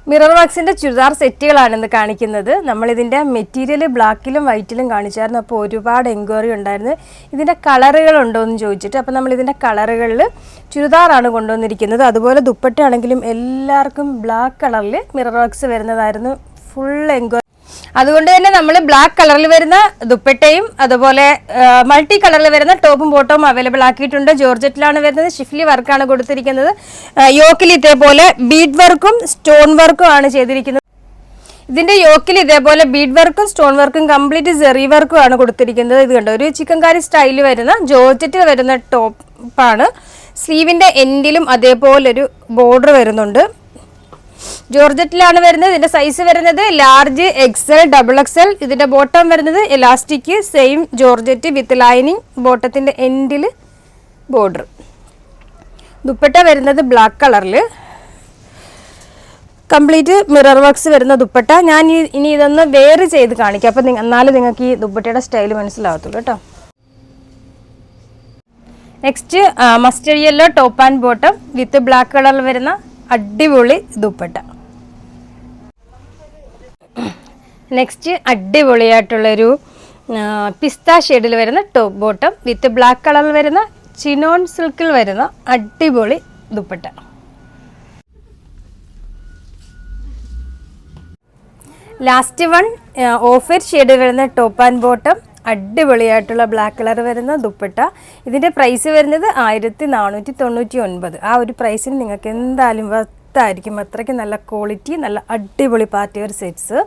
Mirror വർക്സിൻ്റെ churidar സെറ്റുകളാണ് ഇന്ന് കാണിക്കുന്നത്. നമ്മളിതിൻ്റെ മെറ്റീരിയൽ ബ്ലാക്കിലും വൈറ്റിലും കാണിച്ചായിരുന്നു. അപ്പോൾ ഒരുപാട് എൻക്വയറി ഉണ്ടായിരുന്നു ഇതിൻ്റെ കളറുകളുണ്ടോ എന്ന് ചോദിച്ചിട്ട്. അപ്പോൾ നമ്മളിതിൻ്റെ കളറുകളിൽ ചുരിദാറാണ് കൊണ്ടുവന്നിരിക്കുന്നത്. അതുപോലെ ദുപ്പട്ടയാണെങ്കിലും എല്ലാവർക്കും ബ്ലാക്ക് കളറിൽ മിറർ വർക്സ് വരുന്നതായിരുന്നു ഫുൾ എൻക്വയറി. അതുകൊണ്ട് തന്നെ നമ്മൾ ബ്ലാക്ക് കളറിൽ വരുന്ന ദുപ്പട്ടയും അതുപോലെ മൾട്ടി കളറിൽ വരുന്ന ടോപ്പും ബോട്ടവും അവൈലബിൾ ആക്കിയിട്ടുണ്ട്. ജോർജറ്റിലാണ് വരുന്നത്. ഷിഫ്ലി വർക്കാണ് കൊടുത്തിരിക്കുന്നത്. യോക്കിൽ ഇതേപോലെ ബീഡ് വർക്കും സ്റ്റോൺ വർക്കും ആണ് ചെയ്തിരിക്കുന്നത്. ഇതിന്റെ യോക്കിൽ ഇതേപോലെ ബീഡ് വർക്കും സ്റ്റോൺ വർക്കും കംപ്ലീറ്റ് സെറി വർക്കും ആണ് കൊടുത്തിരിക്കുന്നത്. ഇത് കണ്ടോ, ഒരു ചിക്കൻകാരി സ്റ്റൈലിൽ വരുന്ന ജോർജറ്റിൽ വരുന്ന ടോപ്പാണ്. സ്ലീവിന്റെ എൻഡിലും അതേപോലൊരു ബോർഡർ വരുന്നുണ്ട്. ജോർജറ്റിലാണ് വരുന്നത്. ഇതിന്റെ സൈസ് വരുന്നത് ലാർജ്, എക്സൽ, ഡബിൾ എക്സൽ. ഇതിന്റെ ബോട്ടം വരുന്നത് elastic, same georgette with lining. ബോട്ടത്തിന്റെ എൻഡിൽ ബോർഡർ. ദുപ്പട്ട വരുന്നത് ബ്ലാക്ക് കളറിൽ കംപ്ലീറ്റ് മിറർ വർക്ക്സ് വരുന്ന ദുപ്പട്ട. ഞാൻ ഇനി ഇതൊന്ന് വെയർ ചെയ്ത് കാണിക്കാം. അപ്പം എന്നാലും നിങ്ങൾക്ക് ഈ ദുപ്പട്ടയുടെ സ്റ്റൈൽ മനസ്സിലാവത്തുള്ളൂ കേട്ടോ. Next mustard yellow top and bottom with black കളറിൽ വരുന്ന അടിപൊളി ദുപ്പട്ട. നെക്സ്റ്റ് അടിപൊളിയായിട്ടുള്ളൊരു പിസ്ത ഷെയ്ഡിൽ വരുന്ന ടോപ്പ് ബോട്ടം വിത്ത് ബ്ലാക്ക് കളറിൽ വരുന്ന ചിനോൺ സിൽക്കിൽ വരുന്ന അടിപൊളി dupatta. Last one of white ഷെയ്ഡിൽ വരുന്ന ടോപ്പ് ആൻഡ് ബോട്ടം അടിപൊളിയായിട്ടുള്ള ബ്ലാക്ക് കളർ വരുന്ന ദുപ്പട്ട. ഇതിൻ്റെ പ്രൈസ് വരുന്നത് 1499. ആ ഒരു പ്രൈസിന് നിങ്ങൾക്ക് എന്തായാലും വർത്തായിരിക്കും. അത്രയ്ക്ക് നല്ല ക്വാളിറ്റി, നല്ല അടിപൊളി പാർട്ടി വെയർ സെറ്റ്സ്.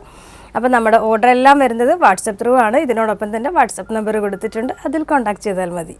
അപ്പോൾ നമ്മുടെ ഓർഡർ എല്ലാം വരുന്നത് വാട്സപ്പ് ത്രൂ ആണ്. ഇതിനോടൊപ്പം തന്നെ വാട്സപ്പ് നമ്പർ കൊടുത്തിട്ടുണ്ട്. അതിൽ കോൺടാക്ട് ചെയ്താൽ മതി.